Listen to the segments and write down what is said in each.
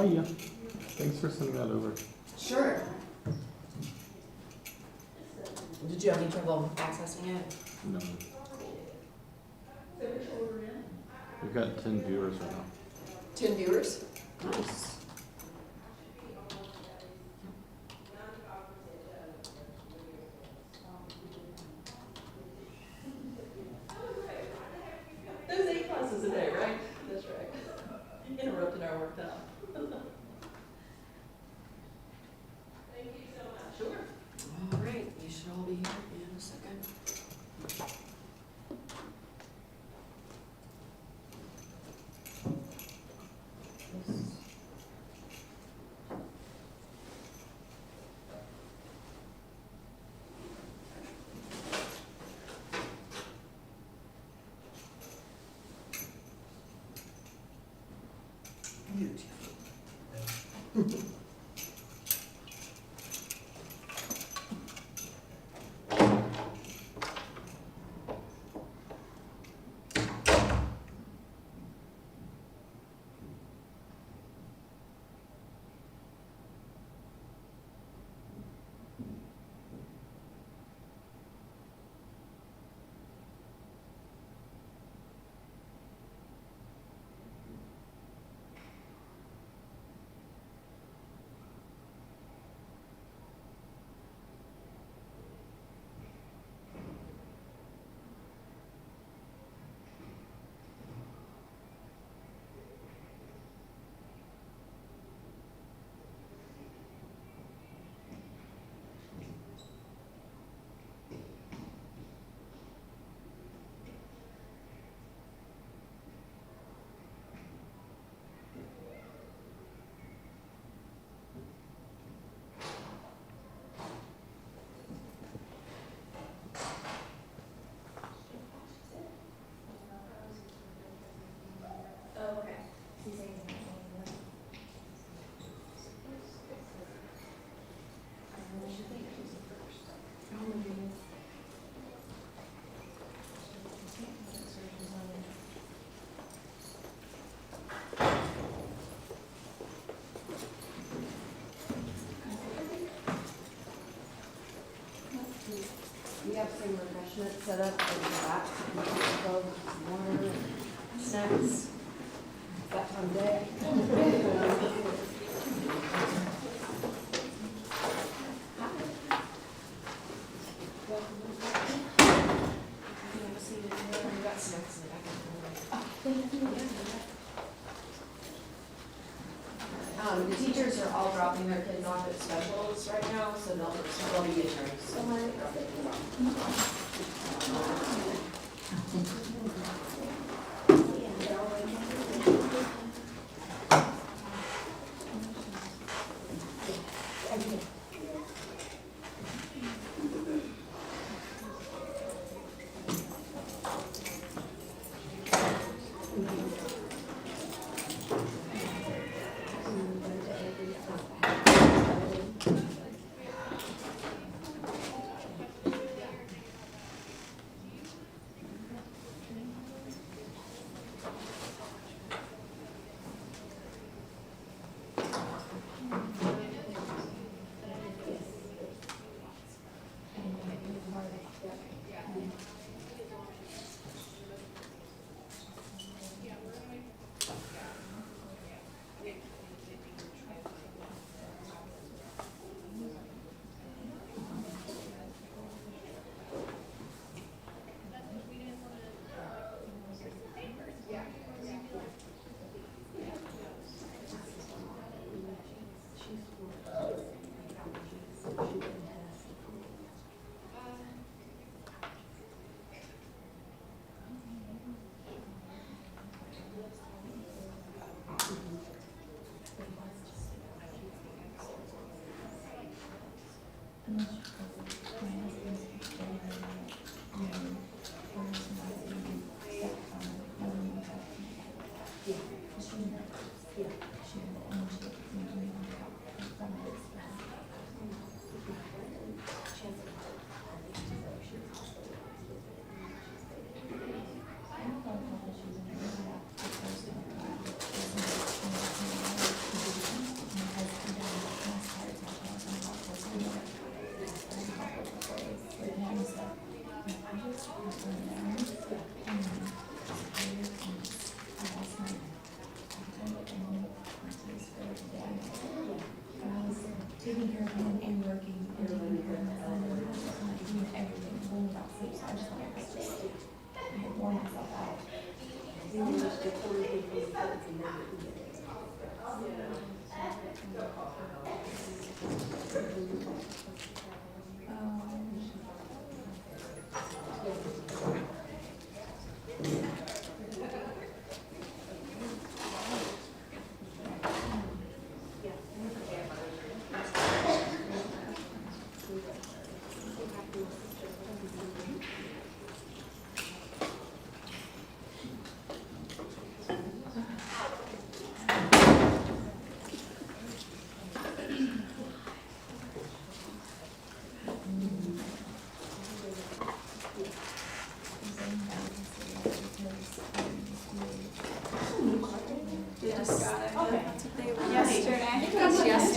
Hi. Thanks for sending that over. Sure. Did you have any trouble accessing it? No. We've got 10 viewers right now. 10 viewers? Nice. Those 8 classes a day, right? That's right. Interrupted our work time. Thank you so much. Sure. All right, you should all be here in a second. We have some refreshments set up in the back. You can go some water, snacks. That time of day. We got snacks in the back. The teachers are all dropping their kids off at specials right now, so they'll be getting ready. So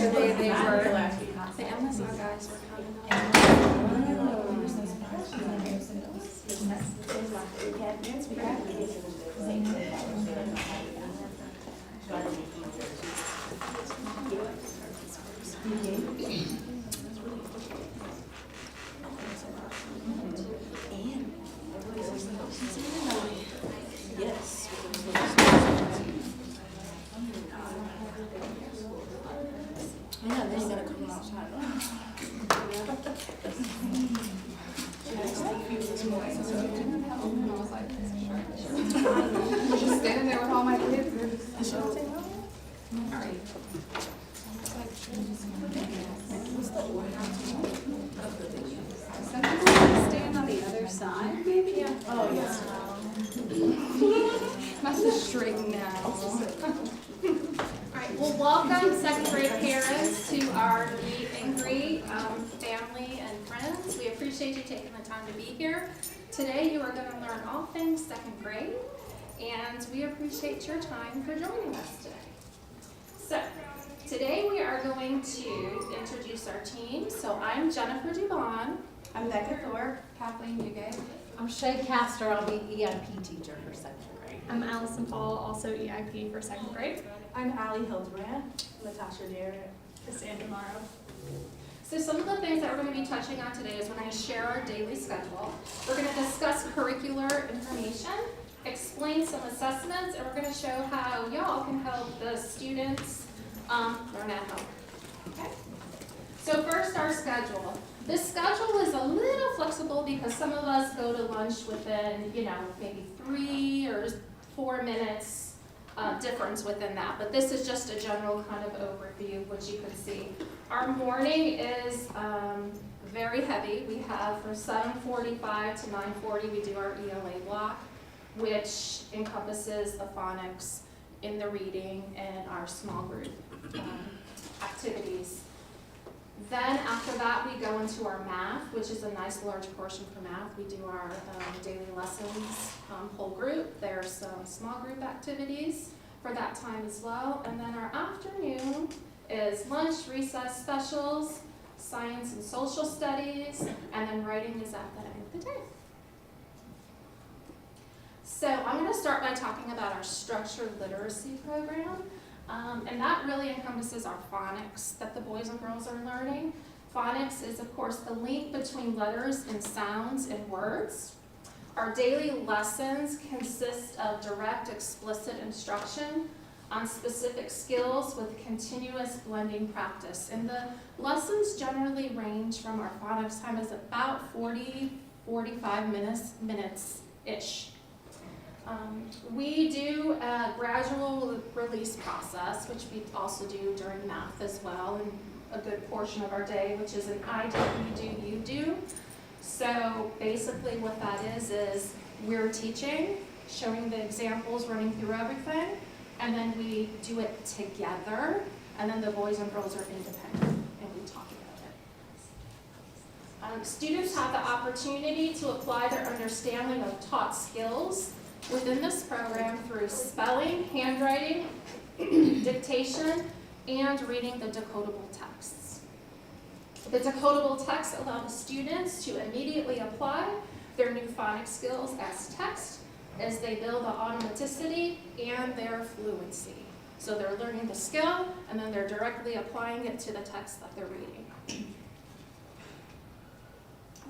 yesterday they were, the Amazon guys were coming up. Yes. Yeah, then you gotta come outside. Just standing there with all my kids. Stand on the other side, maybe? Yeah. Oh, yes. Must have straightened now. Alright, well, welcome second grade parents to our meet and greet, family and friends. We appreciate you taking the time to be here. Today you are going to learn all things second grade, and we appreciate your time for joining us today. So, today we are going to introduce our team. So I'm Jennifer Dubon. I'm Becca Thorpe. Kathleen Newgate. I'm Shay Castor, I'll be EIP teacher for second grade. I'm Allison Paul, also EIP for second grade. I'm Allie Hildebrand. Natasha Jarrett. Cassandra Morrow. So some of the things that we're going to be touching on today is we're going to share our daily schedule. We're going to discuss curricular information, explain some assessments, and we're going to show how y'all can help the students learn at home. Okay? So first, our schedule. This schedule is a little flexible because some of us go to lunch within, maybe 3 or 4 minutes difference within that. But this is just a general kind of overview, which you can see. Our morning is very heavy. We have from 7:45 to 9:40, we do our ELA block, which encompasses the phonics in the reading and our small group activities. Then after that, we go into our math, which is a nice large portion for math. We do our daily lessons, whole group. There's some small group activities for that time as well. And then our afternoon is lunch, recess specials, science and social studies, and then writing is at the end of the day. So I'm going to start by talking about our structured literacy program. And that really encompasses our phonics that the boys and girls are learning. Phonics is, of course, the link between letters and sounds and words. Our daily lessons consist of direct, explicit instruction on specific skills with continuous blending practice. And the lessons generally range from our phonics time is about 40-45 minutes-ish. We do a gradual release process, which we also do during math as well, and a good portion of our day, which is an I do, you do, you do. So basically what that is we're teaching, showing the examples, running through everything, and then we do it together, and then the boys and girls are independent, and we talk about it. Students have the opportunity to apply their understanding of taught skills within this program through spelling, handwriting, dictation, and reading the decodable texts. The decodable texts allow the students to immediately apply their new phonics skills as text as they build the automaticity and their fluency. So they're learning the skill, and then they're directly applying it to the text that they're reading.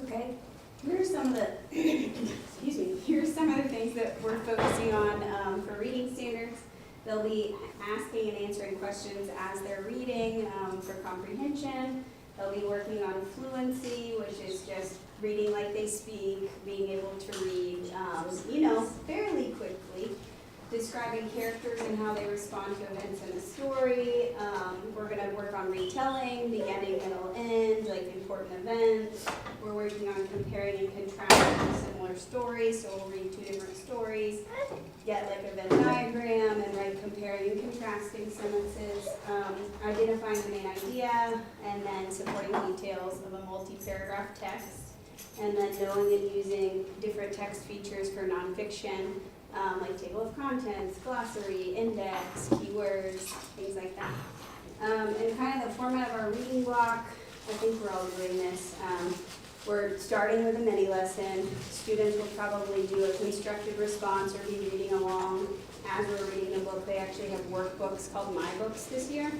Okay, here are some of the, excuse me, here are some of the things that we're focusing on for reading standards. They'll be asking and answering questions as they're reading for comprehension. They'll be working on fluency, which is just reading like they speak, being able to read, fairly quickly. Describing characters and how they respond to events in the story. We're going to work on retelling, beginning, middle, end, like important events. We're working on comparing and contrasting similar stories, so we'll read 2 different stories, get like a Venn diagram, and write comparing and contrasting sentences, identifying the main idea, and then supporting details of a multi-paragraph text, and then knowing and using different text features for nonfiction, like table of contents, glossary, index, keywords, things like that. And kind of the format of our reading block, I think we're all doing this. We're starting with a mini lesson. Students will probably do a constructed response or be reading along as we're reading the book. They actually have workbooks called My Books this year.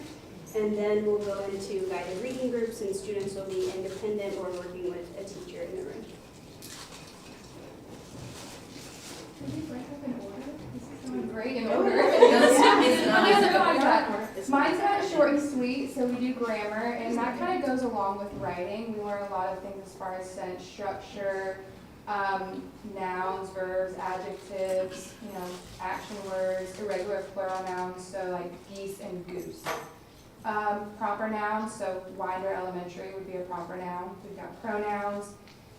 And then we'll go into guided reading groups, and students will be independent or working with a teacher in the room. Did we break up in order? This is going great in order. Mine's kind of short and sweet, so we do grammar, and that kind of goes along with writing. We learn a lot of things as far as sentence structure, nouns, verbs, adjectives, action words, irregular plural nouns, so like geese and goose. Proper nouns, so Winder Elementary would be a proper noun. We've got pronouns,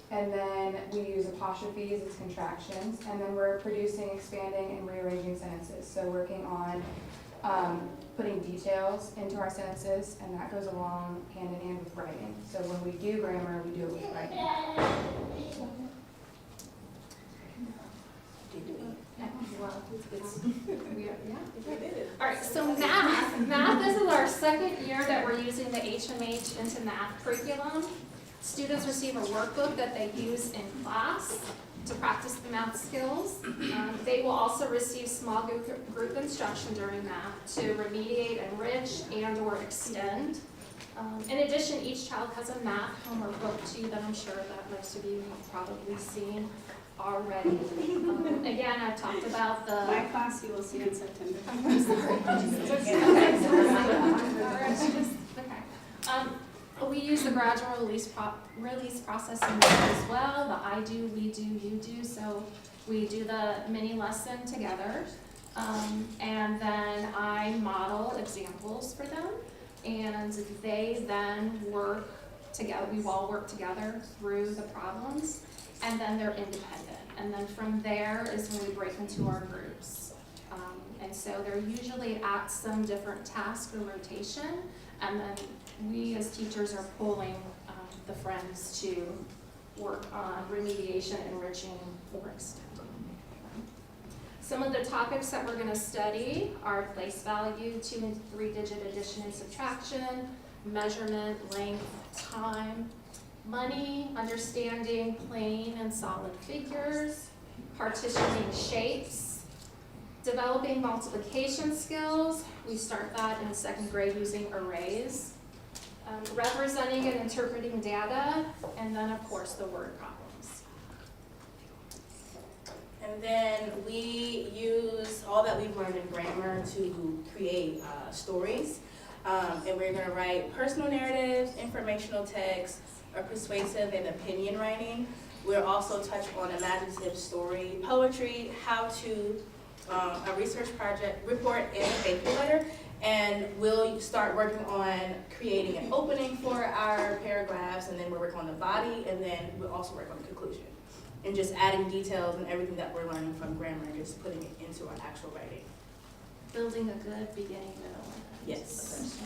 and then we use apostrophes as contractions, and then we're producing, expanding, and rearranging sentences. So working on putting details into our sentences, and that goes along hand in hand with writing. So when we do grammar, we do it with writing. All right, so math is our second year that we're using the HMH into math curriculum. Students receive a workbook that they use in class to practice the math skills. They will also receive small group instruction during math to remediate, enrich, and/or extend. In addition, each child has a math homework book too that I'm sure that most of you have probably seen already. Again, I've talked about the... My class you will see in September. I'm sorry. Okay. We use the gradual release process in there as well. The I do, we do, you do. So we do the mini lesson together. And then I model examples for them. And they then work together. We all work together through the problems. And then they're independent. And then from there is when we break into our groups. And so they're usually at some different task or rotation. And then we as teachers are pulling the friends to work on remediation, enriching, or extending. Some of the topics that we're going to study are place value, 2- and 3-digit addition and subtraction, measurement, length, time, money, understanding plain and solid figures, partitioning shapes, developing multiplication skills. We start that in 2nd grade using arrays. Representing and interpreting data, and then of course the word problems. And then we use all that we've learned in grammar to create stories. And we're going to write personal narratives, informational text, or persuasive and opinion writing. We'll also touch on imaginative story, poetry, how to, a research project, report, and a thank you letter. And we'll start working on creating an opening for our paragraphs, and then we'll work on the body, and then we'll also work on the conclusion. And just adding details and everything that we're learning from grammar and just putting it into our actual writing. Building a good beginning, middle, and end. Yes.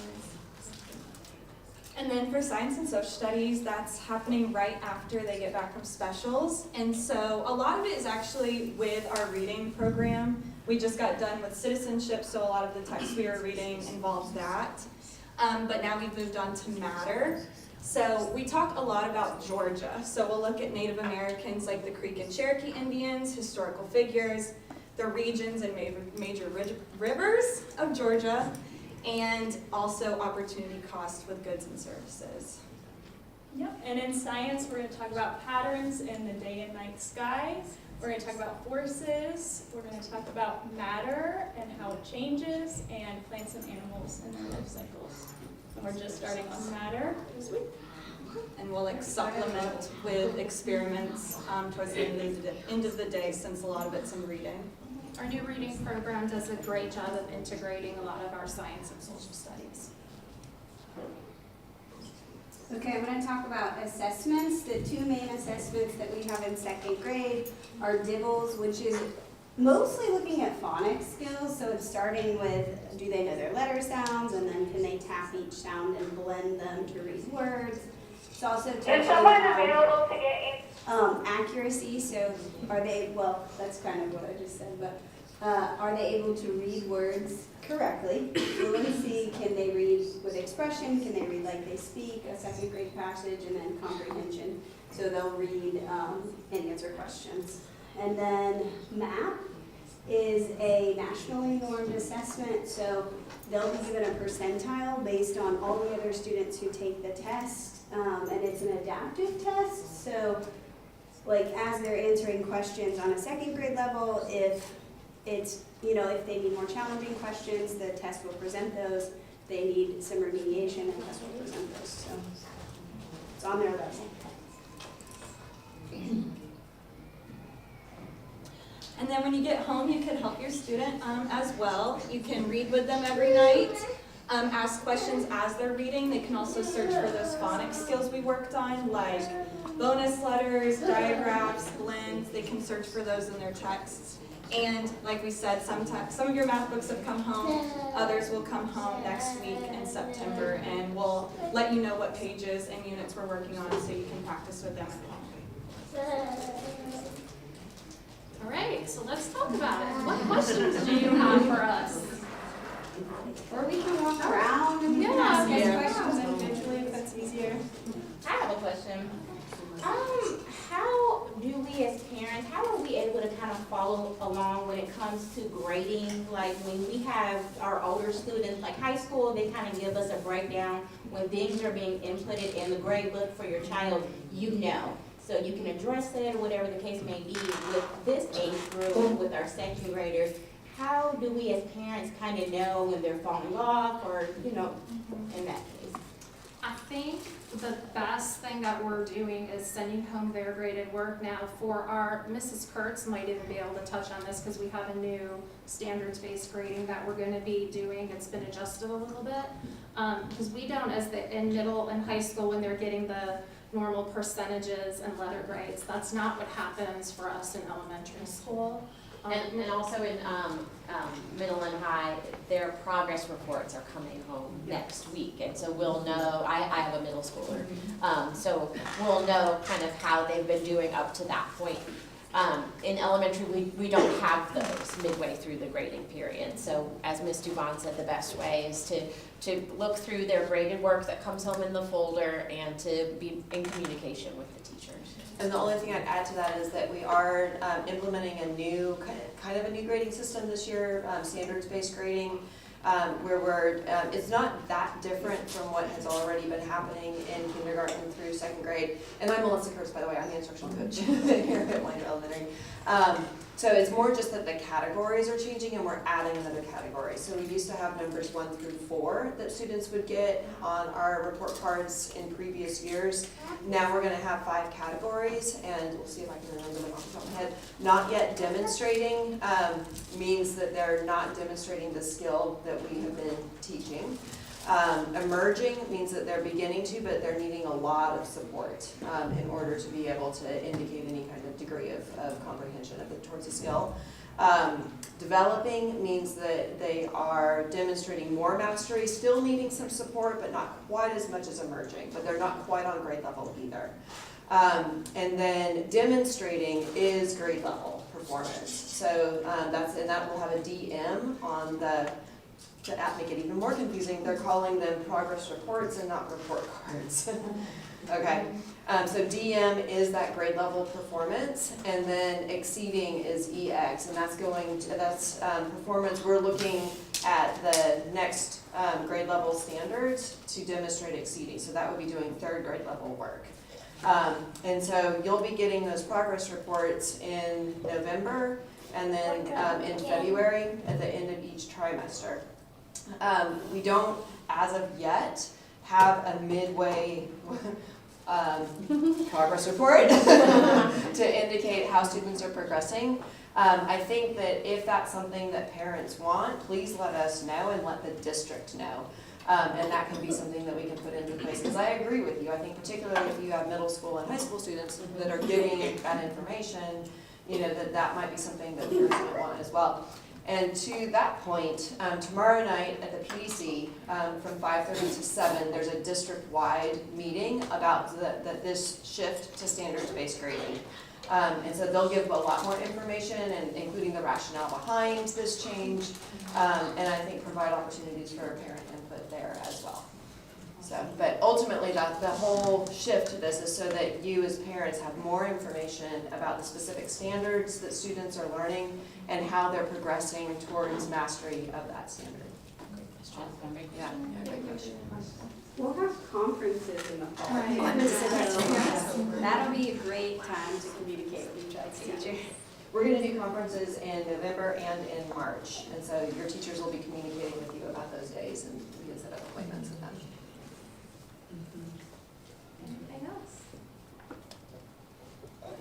And then for science and social studies, that's happening right after they get back from specials. And so a lot of it is actually with our reading program. We just got done with citizenship, so a lot of the text we were reading involves that. But now we've moved on to matter. So we talk a lot about Georgia. So we'll look at Native Americans like the Creek and Cherokee Indians, historical figures, the regions and major rivers of Georgia, and also opportunity cost with goods and services. Yep, and in science, we're going to talk about patterns in the day and night sky. We're going to talk about forces. We're going to talk about matter and how it changes, and plants and animals and their life cycles. And we're just starting on matter this week. And we'll supplement with experiments towards the end of the day, since a lot of it's in reading. Our new reading program does a great job of integrating a lot of our science and social studies. Okay, I'm going to talk about assessments. The 2 main assessments that we have in 2nd grade are DIBELS, which is mostly looking at phonics skills. So it's starting with, do they know their letter sounds, and then can they tap each sound and blend them to read words. It's also accuracy. So are they, well, that's kind of what I just said, but Are they able to read words correctly? Fluency, can they read with expression? Can they read like they speak? A second grade passage, and then comprehension. So they'll read and answer questions. And then MAP is a nationally normed assessment. So they'll be given a percentile based on all the other students who take the test. And it's an adaptive test. So like as they're answering questions on a second grade level, if it's, if they need more challenging questions, the test will present those. If they need some remediation, the test will present those. So it's on their level. And then when you get home, you can help your student as well. You can read with them every night, ask questions as they're reading. They can also search for those phonics skills we worked on, like bonus letters, diagraphs, blends. They can search for those in their texts. And like we said, sometimes some of your math books have come home, others will come home next week in September, and we'll let you know what pages and units we're working on so you can practice with them at home. All right, so let's talk about it. What questions do you have for us? Or we can walk around and Yeah, ask yeah. questions individually if that's easier. I have a question. How do we as parents, how are we able to kind of follow along when it comes to grading? Like when we have our older students, like high school, they kind of give us a breakdown when things are being inputted in the grade book for your child, so you can address it or whatever the case may be. With this age group, with our second graders, how do we as parents kind of know when they're falling off or, in that case? I think the best thing that we're doing is sending home their graded work. Now for our, Mrs. Kurtz might even be able to touch on this because we have a new standards-based grading that we're going to be doing. It's been adjusted a little bit. Because we don't, in middle and high school when they're getting the normal percentages and letter grades, that's not what happens for us in elementary school. And also in middle and high, their progress reports are coming home next week. And so we'll know, I have a middle schooler, so we'll know kind of how they've been doing up to that point. In elementary, we don't have those midway through the grading period. So as Ms. Dubon said, the best way is to look through their graded work that comes home in the folder and to be in communication with the teachers. And the only thing I'd add to that is that we are implementing a new, kind of a new grading system this year, standards-based grading, where we're, it's not that different from what has already been happening in kindergarten through second grade. And I'm Melissa Kurtz, by the way, I'm the instructional coach here at Blind Elementary. So it's more just that the categories are changing and we're adding another category. So we used to have numbers 1 through 4 that students would get on our report cards in previous years. Now we're gonna have 5 categories, and we'll see if I can remember them off the top of my head. Not yet demonstrating means that they're not demonstrating the skill that we have been teaching. Emerging means that they're beginning to, but they're needing a lot of support in order to be able to indicate any kind of degree of comprehension towards the skill. Developing means that they are demonstrating more mastery, still needing some support, but not quite as much as emerging, but they're not quite on grade level either. And then demonstrating is grade level performance. So that will have a DM on to make it even more confusing, they're calling them progress reports and not report cards. Okay, so DM is that grade level performance, and then exceeding is EX, and that's performance. We're looking at the next grade level standards to demonstrate exceeding, so that would be doing 3rd grade level work. And so you'll be getting those progress reports in November, and then in February at the end of each trimester. We don't, as of yet, have a midway progress report to indicate how students are progressing. I think that if that's something that parents want, please let us know and let the district know. And that can be something that we can put into place. Because I agree with you. I think particularly if you have middle school and high school students that are getting that information, that might be something that parents might want as well. And to that point, tomorrow night at the PDC, from 5:30 to 7, there's a district-wide meeting about this shift to standards-based grading. And so they'll give a lot more information, and including the rationale behind this change, and I think provide opportunities for parent input there as well. So, but ultimately, the whole shift to this is so that you as parents have more information about the specific standards that students are learning and how they're progressing towards mastery of that standard. Yeah, great question. We'll have conferences in the fall. Right. So that'll be a great time to communicate with each other's teachers. We're gonna do conferences in November and in March, and so your teachers will be communicating with you about those days, and we can set up appointments with them. Anything else?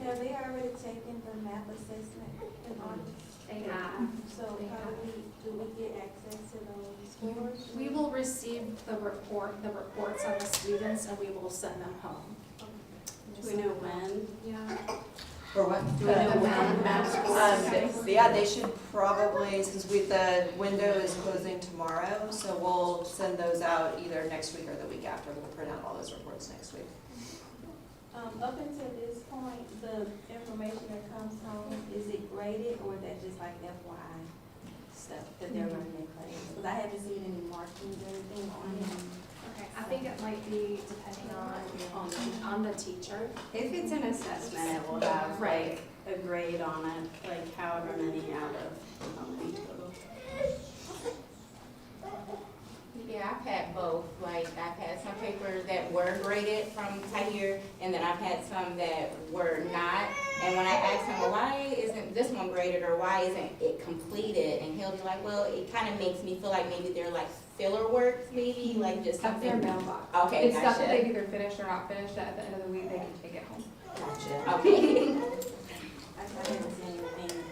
Have they already taken the math assessment in August? They have. So how do we get access to those scores? We will receive the reports on the students, and we will send them home. Do we know when? Yeah. For what? Do we know when math scores? Yeah, they should probably, since the window is closing tomorrow, so we'll send those out either next week or the week after. We'll print out all those reports next week. Up until this point, the information that comes home, is it graded or is that just like FYI stuff that they're learning in class? Because I haven't seen any markings or anything on it. Okay, I think it might be depending on the teacher. If it's an assessment, it will have like a grade on it, like however many out of how many total. Yeah, I've had both. Like, I've had some papers that were graded from Tahir, and then I've had some that were not. And when I ask him, well, why isn't this one graded, or why isn't it completed? And he'll be like, well, it kind of makes me feel like maybe they're like filler works, maybe, like just That's their something. mailbox. Okay, It's stuff that gotcha. they've either finished or not finished, that at the end of the week, they can take it home. Gotcha, okay. I haven't seen anything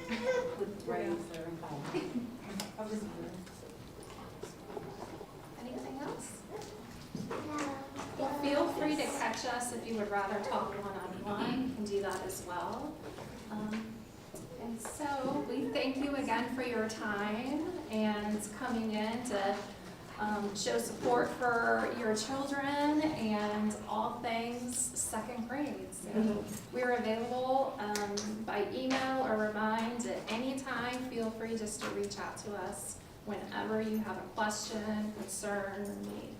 with grades or anything. I was just wondering. Anything else? Feel free to catch us if you would rather talk one-on-one. You can do that as well. And so we thank you again for your time and coming in to show support for your children and all things second grade. So we're available by email or remind at any time. Feel free just to reach out to us whenever you have a question, concern, or need.